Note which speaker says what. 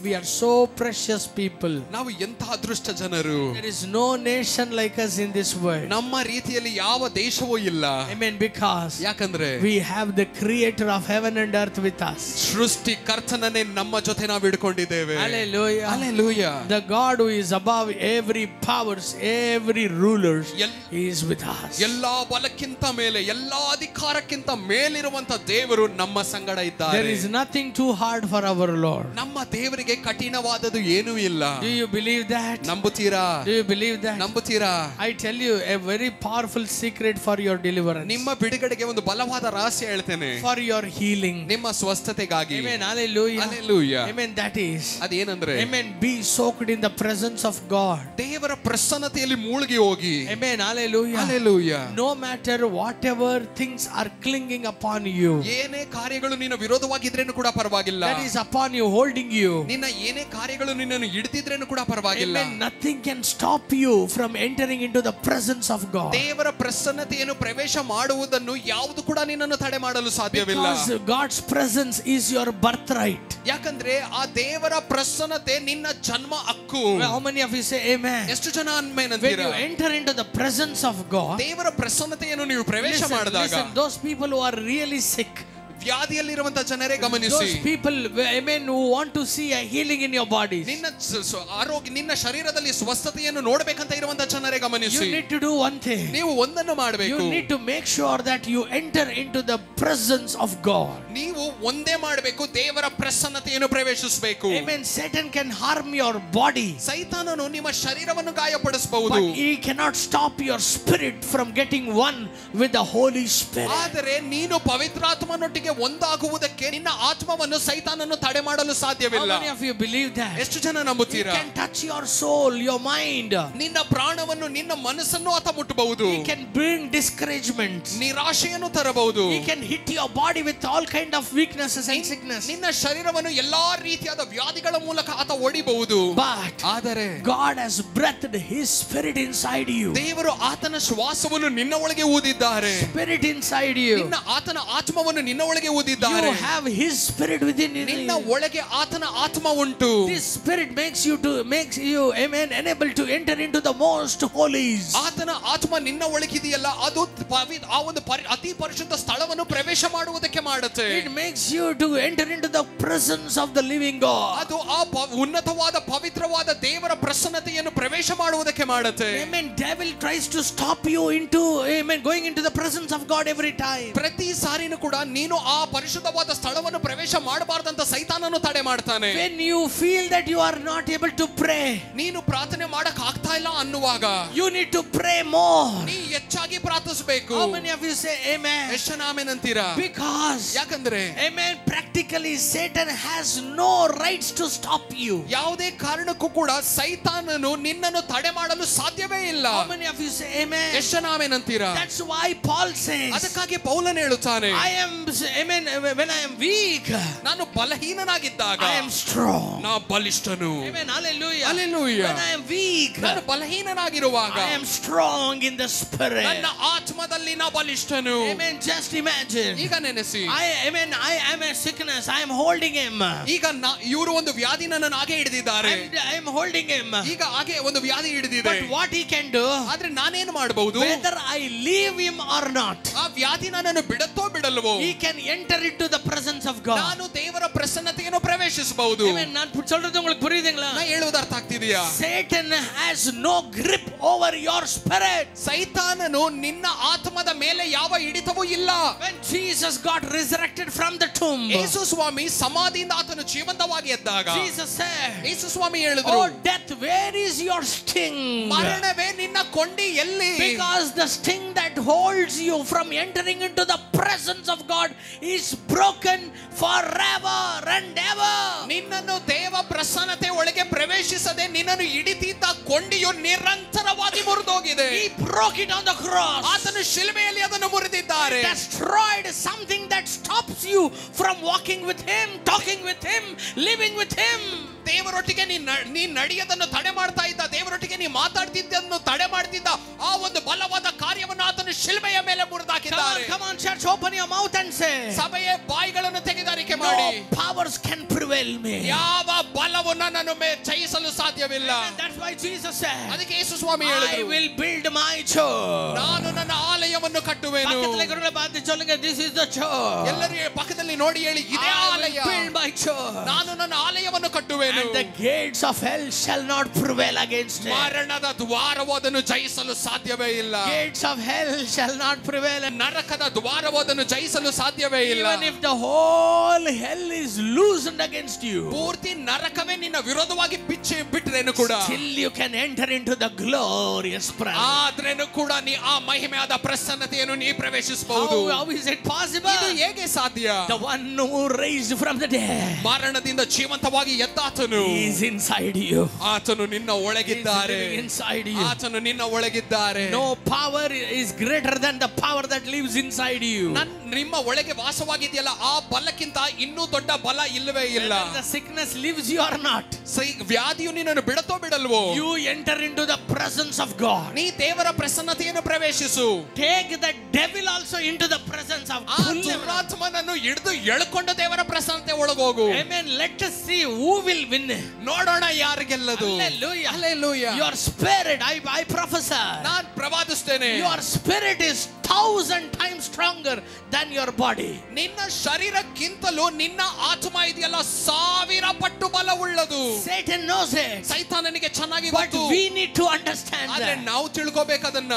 Speaker 1: we are so precious people.
Speaker 2: ನಾವು ಎಂತ ಅದೃಷ್ಟ ಜನರು.
Speaker 1: There is no nation like us in this world.
Speaker 2: ನಮ್ಮ ರೀತಿಯಲ್ಲಿ ಯಾವ ದೇಶವೂ ಇಲ್ಲ.
Speaker 1: Amen. Because
Speaker 2: ಯಾಕಂದ್ರೆ
Speaker 1: we have the creator of heaven and earth with us.
Speaker 2: ಸೃಷ್ಟಿ ಕರ್ತನನ್ನೇ ನಮ್ಮ ಜೊತೆ ನಾವು ಹಿಡ್ಕೊಂಡಿದ್ದೇವೆ.
Speaker 1: Hallelujah.
Speaker 2: Hallelujah.
Speaker 1: The God who is above every powers, every rulers, he is with us.
Speaker 2: ಎಲ್ಲಾ ಬಲಕ್ಕಿಂತ ಮೇಲೆ, ಎಲ್ಲಾ ಅಧಿಕಾರಕ್ಕಿಂತ ಮೇಲಿರುವಂತ ದೇವರು ನಮ್ಮ ಸಂಗಡ ಇದ್ದಾರೆ.
Speaker 1: There is nothing too hard for our Lord.
Speaker 2: ನಮ್ಮ ದೇವರಿಗೆ ಕಠಿಣವಾದದ್ದು ಏನೂ ಇಲ್ಲ.
Speaker 1: Do you believe that?
Speaker 2: ನಂಬುತ್ತೀರಾ?
Speaker 1: Do you believe that?
Speaker 2: ನಂಬುತ್ತೀರಾ?
Speaker 1: I tell you a very powerful secret for your deliverance.
Speaker 2: ನಿಮ್ಮ ಬಿಡುಗಡೆಗೆ ಒಂದು ಬಲವಾದ ರಹಸ್ಯ ಹೇಳ್ತೇನೆ.
Speaker 1: For your healing.
Speaker 2: ನಿಮ್ಮ ಸ್ವಸ್ಥತೆಗಾಗಿ.
Speaker 1: Amen. Hallelujah.
Speaker 2: Hallelujah.
Speaker 1: Amen. That is.
Speaker 2: ಅದೇನಂದ್ರೆ,
Speaker 1: Amen. Be soaked in the presence of God.
Speaker 2: ದೇವರ ಪ್ರಸನ್ನತೆಯಲ್ಲಿ ಮುಳುಗಿ ಹೋಗಿ.
Speaker 1: Amen. Hallelujah.
Speaker 2: Hallelujah.
Speaker 1: No matter whatever things are clinging upon you.
Speaker 2: ಏನೇ ಕಾರ್ಯಗಳು ನಿನ್ನ ವಿರೋಧವಾಗಿದ್ರೇನು ಕೂಡ ಪರವಾಗಿಲ್ಲ.
Speaker 1: That is upon you, holding you.
Speaker 2: ನಿನ್ನ ಏನೇ ಕಾರ್ಯಗಳು ನಿನ್ನನ್ನು ಹಿಡಿದಿದ್ರೇನು ಕೂಡ ಪರವಾಗಿಲ್ಲ.
Speaker 1: Amen. Nothing can stop you from entering into the presence of God.
Speaker 2: ದೇವರ ಪ್ರಸನ್ನತೆಯನ್ನು ಪ್ರವೇಶ ಮಾಡುವುದನ್ನು ಯಾವುದು ಕೂಡ ನಿನ್ನನ್ನು ತಡೆ ಮಾಡಲು ಸಾಧ್ಯವಿಲ್ಲ.
Speaker 1: Because God's presence is your birthright.
Speaker 2: ಯಾಕಂದ್ರೆ ಆ ದೇವರ ಪ್ರಸನ್ನತೆ ನಿನ್ನ ಜನ್ಮ ಹಕ್ಕು.
Speaker 1: How many of you say amen?
Speaker 2: ಎಷ್ಟು ಜನ ಆಮೆನ್
Speaker 1: When
Speaker 2: ಅಂತೀರಾ?
Speaker 1: you enter into the presence of God,
Speaker 2: ದೇವರ ಪ್ರಸನ್ನತೆಯನ್ನು ನೀವು ಪ್ರವೇಶ ಮಾಡಿದಾಗ,
Speaker 1: listen, those people who are really sick,
Speaker 2: ವ್ಯಾಧಿಯಲ್ಲಿರುವಂತ ಜನರೇ ಗಮನಿಸಿ.
Speaker 1: those people, amen, who want to see a healing in your bodies,
Speaker 2: ನಿನ್ನ ಆರೋಗ್ಯ, ನಿನ್ನ ಶರೀರದಲ್ಲಿ ಸ್ವಸ್ಥತೆಯನ್ನು ನೋಡಬೇಕಂತ ಇರುವಂತ ಜನರೇ ಗಮನಿಸಿ.
Speaker 1: you need to do one thing.
Speaker 2: ನೀವು ಒಂದನ್ನು ಮಾಡಬೇಕು.
Speaker 1: You need to make sure that you enter into the presence of God.
Speaker 2: ನೀವು ಒಂದೇ ಮಾಡಬೇಕು, ದೇವರ ಪ್ರಸನ್ನತೆಯನ್ನು ಪ್ರವೇಶಿಸಬೇಕು.
Speaker 1: Amen. Satan can harm your body,
Speaker 2: ಸೈತಾನನು ನಿಮ್ಮ ಶರೀರವನ್ನು ಗಾಯಪಡಿಸಬಹುದು,
Speaker 1: but he cannot stop your spirit from getting one with the Holy Spirit.
Speaker 2: ಆದರೆ ನೀನು ಪವಿತ್ರಾತ್ಮನೊಟ್ಟಿಗೆ ಒಂದಾಗುವುದಕ್ಕೆ ನಿನ್ನ ಆತ್ಮವನ್ನು ಸೈತಾನನು ತಡೆ ಮಾಡಲು ಸಾಧ್ಯವಿಲ್ಲ.
Speaker 1: How many of you believe that?
Speaker 2: ಎಷ್ಟು ಜನ
Speaker 1: He
Speaker 2: ನಂಬುತ್ತೀರಾ?
Speaker 1: can touch your soul, your mind.
Speaker 2: ನಿನ್ನ ಪ್ರಾಣವನ್ನು, ನಿನ್ನ ಮನಸ್ಸನ್ನು ಆತ ಮುಟ್ಟಬಹುದು.
Speaker 1: He can bring discouragement.
Speaker 2: ನಿರಾಶೆಯನ್ನು ತರಬಹುದು.
Speaker 1: He can hit your body with all kind of weaknesses and sickness.
Speaker 2: ನಿನ್ನ ಶರೀರವನ್ನು ಎಲ್ಲಾ ರೀತಿಯಾದ ವ್ಯಾಧಿಗಳ ಮೂಲಕ ಆತ ಒಡಿಬಹುದು.
Speaker 1: But
Speaker 2: ಆದರೆ
Speaker 1: God has breathed His Spirit inside you.
Speaker 2: ದೇವರು ಆತನ ಶ್ವಾಸವನ್ನು ನಿನ್ನ ಒಳಗೆ ಊದಿದ್ದಾರೆ.
Speaker 1: Spirit inside you.
Speaker 2: ನಿನ್ನ ಆತನ ಆತ್ಮವನ್ನು ನಿನ್ನ ಒಳಗೆ ಊದಿದ್ದಾರೆ.
Speaker 1: You have His Spirit within you.
Speaker 2: ನಿನ್ನ ಒಳಗೆ ಆತನ ಆತ್ಮ ಉಂಟು.
Speaker 1: This Spirit makes you, amen, enabled to enter into the most holies.
Speaker 2: ಆತನ ಆತ್ಮ ನಿನ್ನ ಒಳಗಿದೆಯಲ್ಲ, ಅದು ಆ ಒಂದು ಅತಿ ಪರಿಶುದ್ಧ ಸ್ಥಳವನ್ನು ಪ್ರವೇಶ ಮಾಡುವುದಕ್ಕೆ ಮಾಡುತ್ತೆ.
Speaker 1: It makes you to enter into the presence of the living God.
Speaker 2: ಅದು ಆ ಉನ್ನತವಾದ ಪವಿತ್ರವಾದ ದೇವರ ಪ್ರಸನ್ನತೆಯನ್ನು ಪ್ರವೇಶ ಮಾಡುವುದಕ್ಕೆ ಮಾಡುತ್ತೆ.
Speaker 1: Amen. Devil tries to stop you into, amen, going into the presence of God every time.
Speaker 2: ಪ್ರತಿ ಸಾರಿನೂ ಕೂಡ ನೀನು ಆ ಪರಿಶುದ್ಧವಾದ ಸ್ಥಳವನ್ನು ಪ್ರವೇಶ ಮಾಡಬಾರದಂತ ಸೈತಾನನು ತಡೆ ಮಾಡ್ತಾನೆ.
Speaker 1: When you feel that you are not able to pray,
Speaker 2: ನೀನು ಪ್ರಾರ್ಥನೆ ಮಾಡಕ್ ಆಗ್ತಾ ಇಲ್ಲ ಅನ್ನುವಾಗ,
Speaker 1: you need to pray more.
Speaker 2: ನೀ ಹೆಚ್ಚಾಗಿ ಪ್ರಾರ್ಥಿಸಬೇಕು.
Speaker 1: How many of you say amen?
Speaker 2: ಎಷ್ಟು ಜನ ಆಮೆನ್ ಅಂತೀರಾ?
Speaker 1: Because,
Speaker 2: ಯಾಕಂದ್ರೆ,
Speaker 1: amen, practically Satan has no rights to stop you.
Speaker 2: ಯಾವುದೇ ಕಾರಣಕ್ಕೂ ಕೂಡ ಸೈತಾನನು ನಿನ್ನನ್ನು ತಡೆ ಮಾಡಲು ಸಾಧ್ಯವೇ ಇಲ್ಲ.
Speaker 1: How many of you say amen?
Speaker 2: ಎಷ್ಟು ಜನ ಆಮೆನ್ ಅಂತೀರಾ?
Speaker 1: That's why Paul says,
Speaker 2: ಅದಕ್ಕಾಗಿ ಪೌಲನು ಹೇಳುತ್ತಾನೆ,
Speaker 1: I am, amen, when I am weak,
Speaker 2: ನಾನು ಬಲಹೀನನಾಗಿದ್ದಾಗ
Speaker 1: I am strong.
Speaker 2: ನಾ ಬಲಿಷ್ಠನು.
Speaker 1: Amen. Hallelujah.
Speaker 2: Hallelujah.
Speaker 1: When I am weak,
Speaker 2: ನಾನು ಬಲಹೀನನಾಗಿರುವಾಗ
Speaker 1: I am strong in the spirit.
Speaker 2: ನನ್ನ ಆತ್ಮದಲ್ಲಿ ನಾ ಬಲಿಷ್ಠನು.
Speaker 1: Amen. Just imagine.
Speaker 2: ಈಗ ನೆನೆಸಿ,
Speaker 1: I am a sickness. I am holding him.
Speaker 2: ಈಗ ಇವರು ಒಂದು ವ್ಯಾಧಿ ನನ್ನನ್ನು ಹಾಗೆ ಹಿಡಿದಿದ್ದಾರೆ.
Speaker 1: I am holding him.
Speaker 2: ಈಗ ಹಾಗೆ ಒಂದು ವ್ಯಾಧಿ ಹಿಡಿದಿದೆ.
Speaker 1: But what he can do,
Speaker 2: ಆದ್ರೆ ನಾನೇನು ಮಾಡಬಹುದು?
Speaker 1: whether I leave him or not,
Speaker 2: ಆ ವ್ಯಾಧಿ ನನ್ನನ್ನು ಬಿಡುತ್ತೋ ಬಿಡಲ್ವೋ,
Speaker 1: he can enter into the presence of God.
Speaker 2: ನಾನು ದೇವರ ಪ್ರಸನ್ನತೆಯನ್ನು ಪ್ರವೇಶಿಸಬಹುದು.
Speaker 1: Amen. ನಾನು சொல்றது உங்களுக்கு புரியுதுங்களா?
Speaker 2: ನಾ ಹೇಳುವುದು ಅರ್ಥ ಆಗ್ತಿದೆಯಾ?
Speaker 1: Satan has no grip over your spirit.
Speaker 2: ಸೈತಾನನು ನಿನ್ನ ಆತ್ಮದ ಮೇಲೆ ಯಾವ ಹಿಡಿತವೂ ಇಲ್ಲ.
Speaker 1: When Jesus got resurrected from the tomb,
Speaker 2: ಯೇಸು ಸ್ವಾಮಿ ಸಮಾಧಿಯಿಂದ ಆತನು ಜೀವಂತವಾಗಿ ಎದ್ದಾಗ,
Speaker 1: Jesus said,
Speaker 2: ಯೇಸು ಸ್ವಾಮಿ ಹೇಳಿದರು,
Speaker 1: oh death, where is your sting?
Speaker 2: ಮರಣವೇ ನಿನ್ನ ಕೊಂಡಿ ಎಲ್ಲಿ?
Speaker 1: Because the sting that holds you from entering into the presence of God is broken forever and ever.
Speaker 2: ನಿನ್ನನ್ನು ದೇವ ಪ್ರಸನ್ನತೆ ಒಳಗೆ ಪ್ರವೇಶಿಸದೆ ನಿನ್ನನ್ನು ಹಿಡಿತಿದ್ದ ಕೊಂಡಿಯು ನಿರಂತರವಾಗಿ ಮುರಿದೋಗಿದೆ.
Speaker 1: He broke it on the cross.
Speaker 2: ಆತನು ಶಿಲುಬೆಯಲ್ಲಿ ಅದನ್ನು ಮುರಿದಿದ್ದಾರೆ.
Speaker 1: Destroyed something that stops you from walking with Him, talking with Him, living with Him.
Speaker 2: ದೇವರೊಟ್ಟಿಗೆ ನೀ ನಡೆಯೋದನ್ನು ತಡೆ ಮಾಡ್ತಾ ಇದ್ದ, ದೇವರೊಟ್ಟಿಗೆ ನೀ ಮಾತಾಡ್ತಿದ್ದನ್ನು ತಡೆ ಮಾಡ್ತಿದ್ದ ಆ ಒಂದು ಬಲವಾದ ಕಾರ್ಯವನ್ನು ಆತನು ಶಿಲುಬೆಯ ಮೇಲೆ ಮುರಿದಾಕಿದ್ದಾರೆ.
Speaker 1: Come on church, open your mouth and say,
Speaker 2: ಸಭೆಯ ಬಾಯಿಗಳನ್ನು ತೆಗೆದಾರಿಕೆ ಮಾಡಿ,
Speaker 1: no powers can prevail me.
Speaker 2: ಯಾವ ಬಲವು ನನ್ನನ್ನು ಜಯಿಸಲು ಸಾಧ್ಯವಿಲ್ಲ.
Speaker 1: That's why Jesus said,
Speaker 2: ಅದಕ್ಕೆ ಯೇಸು ಸ್ವಾಮಿ
Speaker 1: I
Speaker 2: ಹೇಳಿದರು,
Speaker 1: will build my church.
Speaker 2: ನಾನು ನನ್ನ ಆಲಯವನ್ನು ಕಟ್ಟುವೆನು.
Speaker 1: This is the church.
Speaker 2: ಎಲ್ಲರೂ ಪಕ್ಕದಲ್ಲಿ ನೋಡಿ ಹೇಳಿ, ಇದೇ
Speaker 1: I
Speaker 2: ಆಲಯ.
Speaker 1: will build my church.
Speaker 2: ನಾನು ನನ್ನ ಆಲಯವನ್ನು ಕಟ್ಟುವೆನು.
Speaker 1: And the gates of hell shall not prevail against it.
Speaker 2: ಮರಣದ ದ್ವಾರವು ಅದನ್ನು ಜಯಿಸಲು ಸಾಧ್ಯವೇ ಇಲ್ಲ.
Speaker 1: Gates of hell shall not prevail.
Speaker 2: ನರಕದ ದ್ವಾರವು ಅದನ್ನು ಜಯಿಸಲು ಸಾಧ್ಯವೇ ಇಲ್ಲ.
Speaker 1: Even if the whole hell is loosened against you,
Speaker 2: ಪೂರ್ತಿ ನರಕವೇ ನಿನ್ನ ವಿರೋಧವಾಗಿ ಬಿಟ್ಟರೇನು ಕೂಡ,
Speaker 1: still you can enter into the glorious presence.
Speaker 2: ಆದ್ರೇನು ಕೂಡ ನೀ ಆ ಮಹಿಮೆಯಾದ ಪ್ರಸನ್ನತೆಯನ್ನು ನೀ ಪ್ರವೇಶಿಸಬಹುದು.
Speaker 1: How is it possible?
Speaker 2: ಇದು ಹೇಗೆ ಸಾಧ್ಯ?
Speaker 1: The one who raised from the dead,
Speaker 2: ಮರಣದಿಂದ ಜೀವಂತವಾಗಿ ಎದ್ದಾತನು
Speaker 1: is inside you.
Speaker 2: ಆತನು ನಿನ್ನ ಒಳಗಿದ್ದಾರೆ.
Speaker 1: Inside you.
Speaker 2: ಆತನು ನಿನ್ನ ಒಳಗಿದ್ದಾರೆ.
Speaker 1: No power is greater than the power that lives inside you.
Speaker 2: ನಿಮ್ಮ ಒಳಗೆ ವಾಸವಾಗಿದೆಯಲ್ಲ ಆ ಬಲಕ್ಕಿಂತ ಇನ್ನೂ ದೊಡ್ಡ ಬಲ ಇಲ್ಲವೇ ಇಲ್ಲ.
Speaker 1: Whether the sickness leaves you or not,
Speaker 2: ವ್ಯಾಧಿಯು ನಿನ್ನನ್ನು ಬಿಡತೋ ಬಿಡಲ್ವೋ,
Speaker 1: you enter into the presence of God.
Speaker 2: ನೀ ದೇವರ ಪ್ರಸನ್ನತೆಯನ್ನು ಪ್ರವೇಶಿಸು.
Speaker 1: Take the devil also into the presence of
Speaker 2: ಆ ದುರಾತ್ಮನನ್ನು ಹಿಡಿದು ಎಳ್ಕೊಂಡು ದೇವರ ಪ್ರಸನ್ನತೆ ಒಳಗೋಗು.
Speaker 1: Amen. Let us see who will win.
Speaker 2: ನೋಡೋಣ ಯಾರು ಗೆಲ್ಲದು.
Speaker 1: Hallelujah.
Speaker 2: Hallelujah.
Speaker 1: Your spirit, I prophesy,
Speaker 2: ನಾನು ಪ್ರವಾದಿಸ್ತೇನೆ,
Speaker 1: your spirit is 1,000 times stronger than your body.
Speaker 2: ನಿನ್ನ ಶರೀರಕ್ಕಿಂತಲೂ ನಿನ್ನ ಆತ್ಮ ಇದೆಯಲ್ಲ 1000 ಪಟ್ಟು ಬಲವುಳ್ಳದು.
Speaker 1: Satan knows it.
Speaker 2: ಸೈತಾನನಿಗೆ ಚೆನ್ನಾಗಿ
Speaker 1: But
Speaker 2: ಗೊತ್ತು.
Speaker 1: we need to understand
Speaker 2: ಆದ್ರೆ
Speaker 1: that.
Speaker 2: ನಾವು ತಿಳ್ಕೋಬೇಕದನ್ನ.